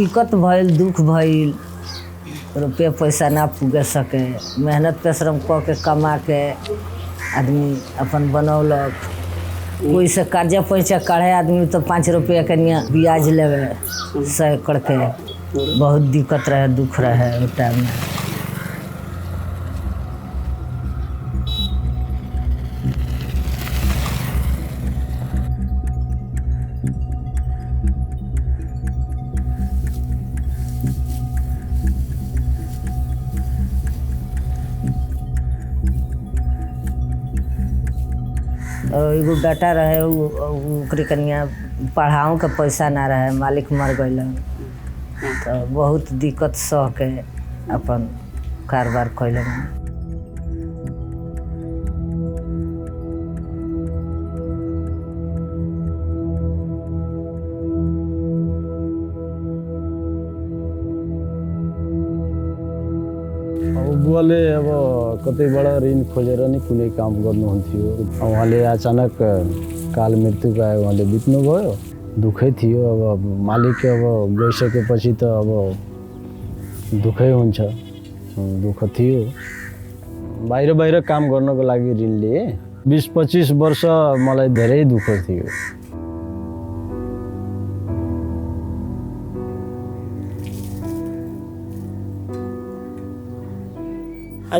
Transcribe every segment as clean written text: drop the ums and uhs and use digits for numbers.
दिक्कत भइल, दुख भइल, रुपया पैसा ना पुगे सके, मेहनत परिश्रम क के कमा के आदमी अपन बनौलक। कोई से कर्जा पैसा काढ़े आदमी तो 5 रुपया के निया ब्याज लेवे 100 एकड़ के। बहुत दिक्कत रहे, दुख रहे उस टाइम में। एगो बेटा रहे, ओकरे कनिया पढ़ाऊँ के पैसा ना रहे, मालिक मर गइलन तो बहुत दिक्कत सह के अपन कारोबार कैलन। बुवाले अब कतै बडा ऋण खोजेर नि कुनै काम गर्नुहुन्थ्यो। उहाँले अचानक काल मृत्यु पाए, उहाँले बित्नुभयो। दुःखै थियो। अब मालिक अब गइसकेपछि त अब दुःखै हुन्छ। दुःख थियो। बाहिर काम गर्नको लागि ऋण लिए। 20-25 वर्ष मलाई धेरै दुःख थियो।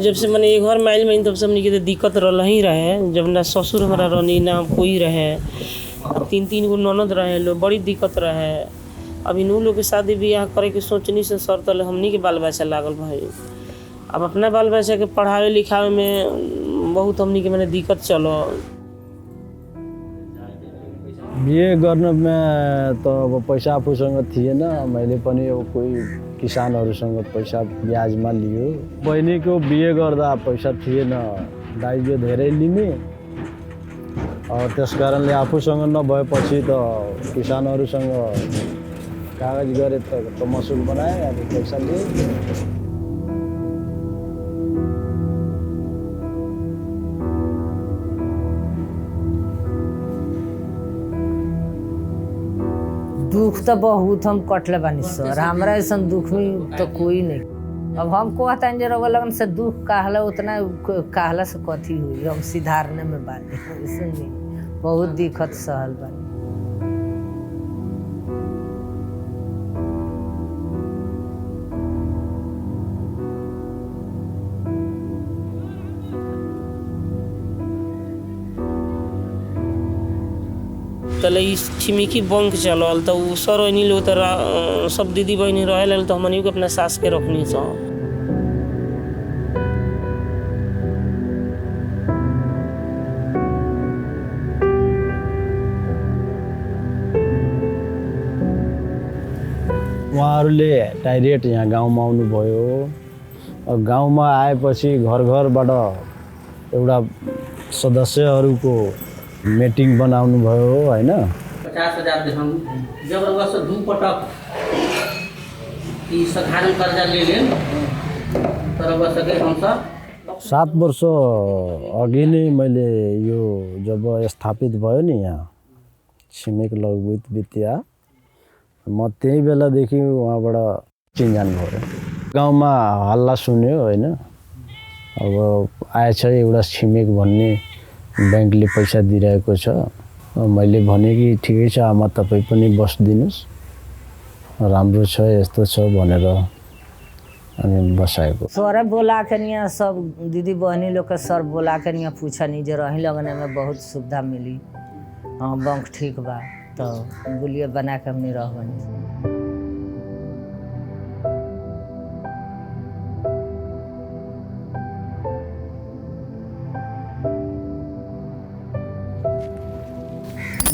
जब से मैंने ये घर में आइल में तब से हमने के दिक्कत रहा ही रहे। जब ना ससुर हमारा रहनी ना कोई रहे, 3 गो ननद रहे, लो बड़ी दिक्कत रहे। अभी नू लोग के शादी ब्याह करे के सोचनी से सर तले हमनी के बाल बच्चा लागल भाई। अब अपना बाल बच्चा के पढ़ावे लिखावे में बहुत हमनी के मैंने दिक्कत चलो। बिहे गर्न में तो अब पैसा आफूसँग थिएन। मैले पनि अब कोही किसानहरूसँग पैसा ब्याजमा लियो। बहिनीको बिहे गर्दा पैसा थिएन, दाइजो धेरै लिने। त्यस कारणले आफूसँग नभएपछि त किसानहरूसँग कागज गरे त मसुल बनाए, अब पैसा लिए। दुख तो बहुत हम कटले बानी सर, हमरा ऐसा दुख में तो कोई नहीं। अब हम कहता जे रउआ लगन से दुख कहला उतना कहला से कथी हुई, हम सुधारने में बानी। ऐसे नहीं, बहुत दिक्कत सहल बानी। तले छिमिकी बंक चलल तो उ सर ओनी लो तो सब दीदी बहनी रहे तो हमनी के अपना सास के रखनी सा। उहाँहरूले डाइरेक्ट यहाँ गाउँमा आउनुभयो। गाउँमा आएपछि घरबाट एउटा सदस्यहरूको मिटिङ बनाउनु भयो हैन। 50,000 हम जब रउआ से 2 पटक ई साधारण कर्जा ले लेम त रउआ सके हम सब 7 वर्ष अघि नै मैले यो जब स्थापित भयो नि यहाँ छिमेक लघु वित्तीय, म त्यही बेलादेखि उहाँबाट चिन्जान भयो। गाउँमा हल्ला सुन्यो हैन। अब आएछ एउटा छिमेक भन्ने बैंकले पैसा दिइरहेको छ। मैले भने कि ठिकै छ आमा, तपाईँ पनि बस्दिनुस्, राम्रो छ यस्तो छ भनेर अनि बसाएको। सर बोला के निया सब दीदी बहनी लोग के सर बोला के निया पूछनी जे रही लगने में बहुत सुविधा मिली। हाँ बैंक ठीक बा तो बोलिए बना के हमने रह बनी।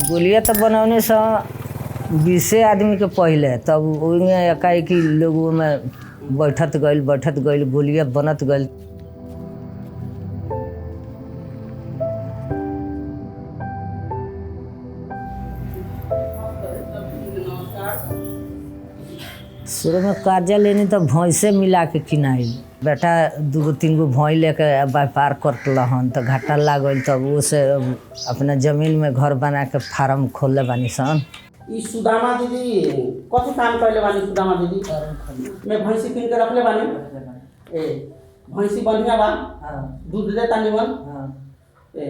बोलिए तो बनौने से 20 आदमी के पहले, तब उनमें एकाएकी लोगों में बैठत गइल बोलिए बनत गइल। शुरू में कर्जा लेनी तो भैंसे मिला के किनाइल। बेटा 2-3 गो भैंस लेके व्यापार करल हन तो घाटा लागल, तब वो से अपना जमीन में घर बना के फार्म खोलले बानी सन। ई सुदामा दीदी कथी काम करले बानी सुदामा दीदी? मैं भैंसी किन के रखले बानी। ए भैंसी बढ़िया बा, दूध देता निमन। ए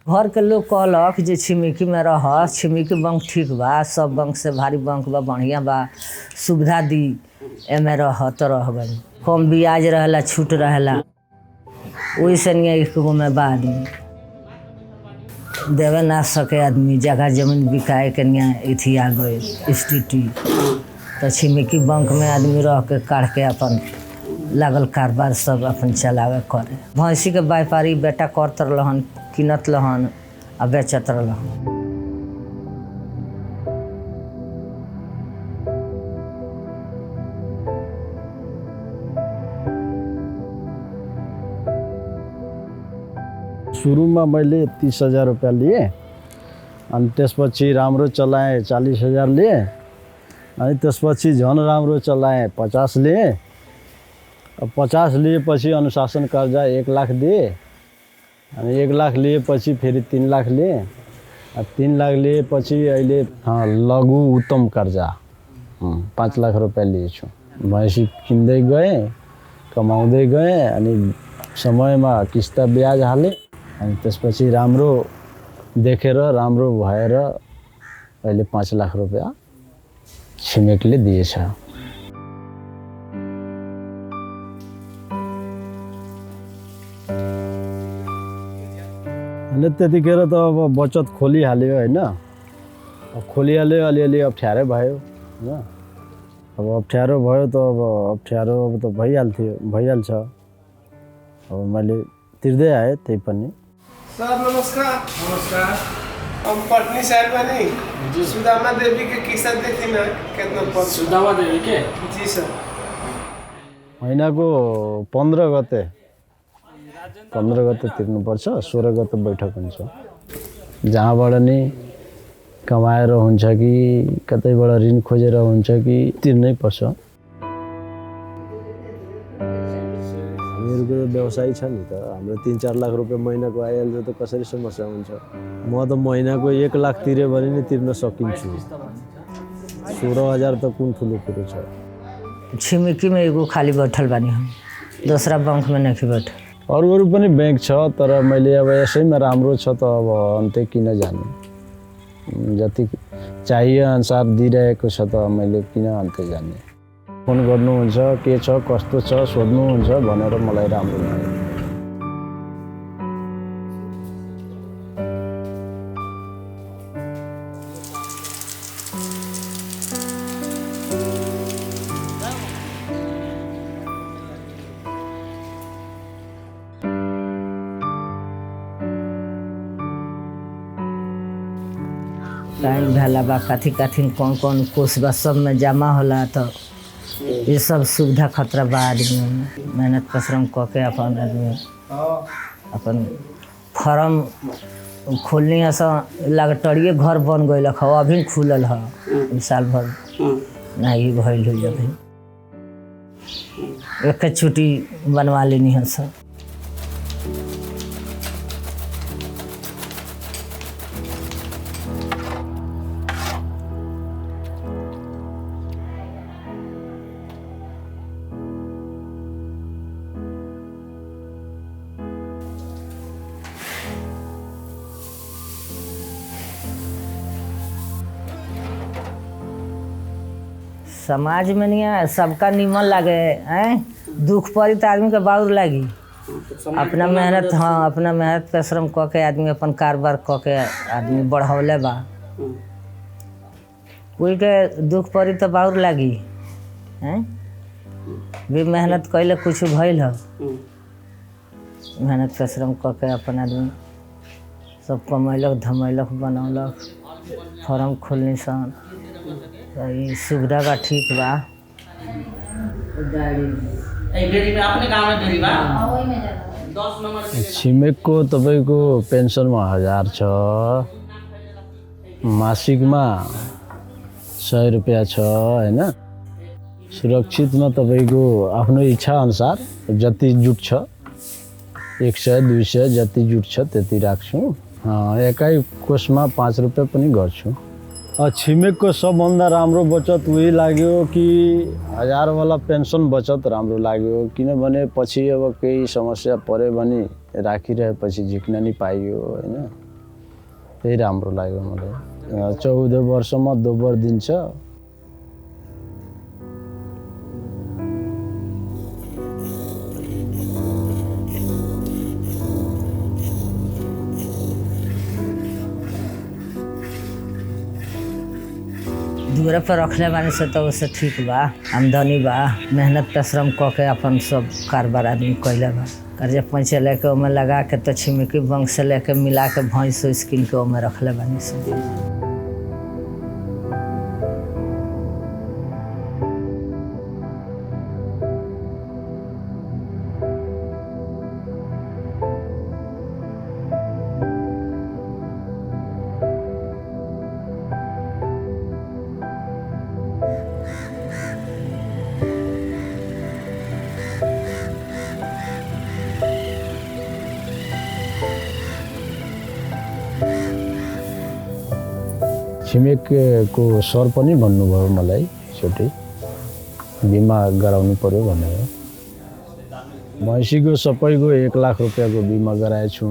घर के लोग कहलक जे छिमेकी में रह, छिमेकी बैंक ठीक बा, सब बैंक से भारी बैंक बा, बढ़िया बा, सुविधा दी, एमे रह तो रह गई। कम ब्याज रहेला, छूट रहेला, वही से नहीं एक में बा आदमी देवे ना सके आदमी, जगह जमीन बिकाए के नहीं इथी आ गए स्थिति। तो छिमेकी बैंक में आदमी रह के काढ़ के अपन लागल कारोबार सब अपन चलावे करे। भैंसी के व्यापारी बेटा करत रहन, किनत रहन आ बेचत रहन। सुरुमा मैले 30,000 रुपियाँ लिए, अनि त्यसपछि राम्रो चलाएँ 40,000 लिए, अनि त्यसपछि झन् राम्रो चलाएँ 50 लिए। अब 50 लिएपछि अनुशासन कर्जा 1 लाख दिए, अनि 1 लाख लिएपछि फेरि 3 लाख लिए, 3 लाख लिएपछि अहिले लघु उत्तम कर्जा 5 लाख रुपियाँ लिएछु। भैँसी किन्दै गएँ, कमाउँदै गएँ, अनि समयमा किस्त ब्याज हालेँ, अनि त्यसपछि राम्रो देखेर राम्रो भएर अहिले 5 लाख रुपियाँ छिमेकले दिएछ। अनि त्यतिखेर त अब बचत खोलिहाल्यो होइन, अब खोलिहाल्यो, अलिअलि अप्ठ्यारो भयो होइन। अब अप्ठ्यारो भयो त अब अप्ठ्यारो अब त भइहाल्छ। अब मैले तिर्दै आएँ त्यही पनि। सर नमस्कार। नमस्कार। हम पटनी शहर में नहीं, सुदामा देवी के किस्सा देखी ना कितना पद। सुदामा देवी के? जी सर। महिनाको 15 गते तिर्नुपर्छ, 16 गते बैठक हुन्छ। जहाँबाट नि कमाएर हुन्छ कि कतैबाट ऋण खोजेर हुन्छ कि तिर्नै पर्छ। हामीहरूको व्यवसाय छ नि त, हाम्रो 3-4 लाख रुपियाँ महिनाको आइहाल्छ त कसरी समस्या हुन्छ। म त महिनाको 1 लाख तिर्यो भने नि तिर्न सकिन्छु। 16,000 त कुन ठुलो कुरो छ। छिमेकी में एगो खाली बैठल बानी हम, दूसरा बैंक में नहीं बैठल। अरू पनि बैंक छ, तर मैले अब यसैमा राम्रो छ त अब अन्त्य किन जाने। जति चाहिए अनुसार दिइरहेको छ त मैले किन अन्त्य जाने। फोन गर्नुहुन्छ के छ कस्तो छ सोध्नुहुन्छ भनेर मलाई राम्रो लाग्यो। टाइम भला बा, कथी कौन कोर्स बा सब में जमा होला, तो ये सब सुविधा खतरा बा आदमी में। मेहनत परिश्रम क के अपन आदमी अपन फार्म खोलनी है, लगटरिए घर बन गई हो, अभी खुलल है, साल भर नहीं भइल हो। अभी एक छुट्टी बनवा लेनी है सब। समाज में नहीं है, सबका निमन लगे हैं, दुख पड़ी तो आदमी के बाउर लगी। अपना मेहनत अपना मेहनत परिश्रम क के आदमी अपन कारोबार क के आदमी बढ़ौले बा। कोई के दुख पड़ी तो बाउर लगी हैं, भी मेहनत कैले कुछ भइल है। मेहनत परिश्रम क के अपन आदमी सब कमैलक धमैलक बनौलक, फार्म खोलनी सन, ये सुविधा बा, ठीक बा। डेरी में अपने गाँव में डेरी बा 10 नंबर छिमेकको तपाईँको पेन्सनमा 1000 छ, मासिकमा 100 रुपियाँ छ होइन। सुरक्षितमा तपाईँको आफ्नो इच्छा अनुसार जति जुट्छ 100-200 जति जुट्छ त्यति राख्छु। एकै कोषमा 5 रुपियाँ पनि गर्छु। छिमेकको सबभन्दा राम्रो बचत उही लाग्यो कि 1000 वाला पेन्सन बचत राम्रो लाग्यो, किनभने पछि अब केही समस्या पऱ्यो भने राखिरहेपछि झिक्न नि पाइयो होइन। त्यही राम्रो लाग्यो मलाई। 14 वर्षमा दोब्बर दिन्छ। दुअरे पर रखले बानी से तो उससे ठीक बा, आमदनी बा, मेहनत परिश्रम क के अपन सब कारोबार आदमी कैले बा। कर्जा पैसा लेके ओमे लगा के तो छिमेकी बैंक से लेके मिला के भैंस उस किन के ओमे रखले बानी से। छिमेकको सर पनि भन्नुभयो मलाई छोटै बिमा गराउनु पर्यो भनेर। भैँसीको सबैको 1 लाख रुपियाँको बिमा गराएछु।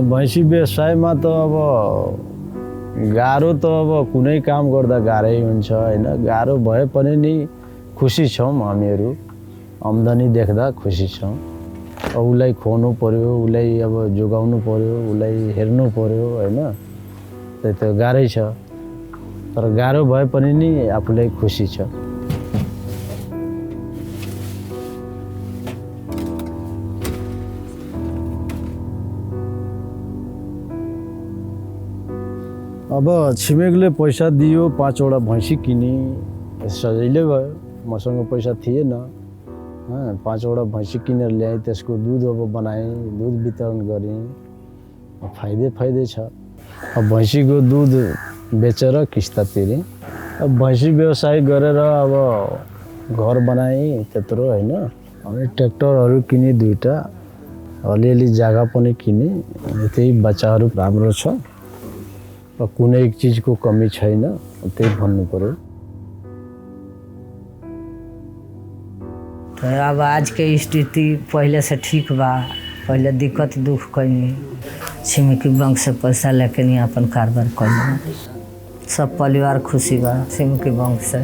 भैँसी व्यवसायमा त अब गाह्रो त अब कुनै काम गर्दा गाह्रै हुन्छ होइन। गाह्रो भए पनि नि खुसी छौँ हामीहरू, आम्दानी देख्दा खुसी छौँ। उसलाई खुवाउनु पर्यो, उसलाई अब जोगाउनु पर्यो, उसलाई हेर्नु पर्यो होइन। त्यही त गाह्रै छ, तर गाह्रो भए पनि नि आफूलाई खुसी छ। अब छिमेकले पैसा दियो, 5 वटा भैँसी किनी, सजिलै भयो। मसँग पैसा थिएन, 5 वटा भैँसी किनेर ल्याएँ, त्यसको दुध अब बनाएँ, दुध वितरण गरेँ। फाइदै छ। अब भैँसीको दुध बेचेर किस्ता तिरेँ। अब भैँसी व्यवसाय गरेर अब घर बनाएँ त्यत्रो होइन। अनि ट्र्याक्टरहरू किनेँ 2टा, अलिअलि जग्गा पनि किनेँ। त्यही बच्चाहरू राम्रो छ, कुनै एक चिजको कमी छैन, त्यही भन्नु पर्यो। तो अब आज के स्थिति पहले से ठीक बा। पहले दिक्कत दुख कैनी, छिमेकी बैंक से पैसा लेके नहीं अपन कारोबार कैनी। सब परिवार खुशी बा छिमेकी बैंक से।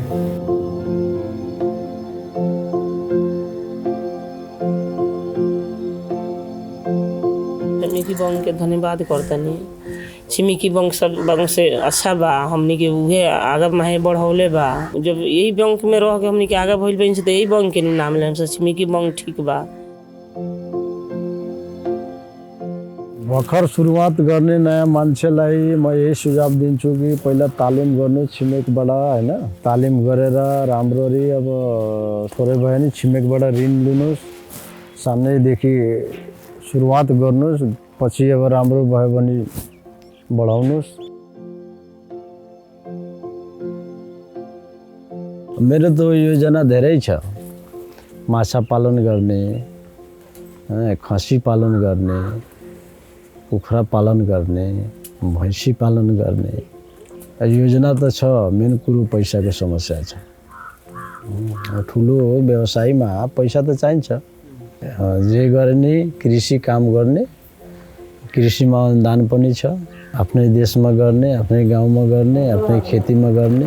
छिमेकी बैंक के धन्यवाद करतनी। छिमेकी बैंक से अच्छा बा, हमनी के उहे आगे माहे बढ़ौले बा। जब यही बैंक में रह के हमनी के आगे भइल बन से, यही बैंक के नाम ले हमसे छिमेकी बैंक ठीक बा। भर्खर सुरुवात गर्ने नयाँ मान्छेलाई म यही सुझाव दिन्छु कि पहिला तालिम गर्नु छिमेकबाट होइन। तालिम गरेर राम्ररी अब थोरै भए नि छिमेकबाट ऋण लिनुहोस्, सानैदेखि सुरुवात गर्नुहोस्, पछि अब राम्रो भयो भने बढाउनुहोस्। मेरो त योजना धेरै छ। माछा पालन गर्ने, खसी पालन गर्ने, कुखुरा पालन गर्ने, भैँसी पालन गर्ने योजना त छ। मेन कुरो पैसाको समस्या छ। ठुलो व्यवसायमा पैसा त चाहिन्छ। जे गर्ने कृषि काम गर्ने, कृषिमा अनुदान पनि छ। आफ्नै देशमा गर्ने, आफ्नै गाउँमा गर्ने, आफ्नै खेतीमा गर्ने।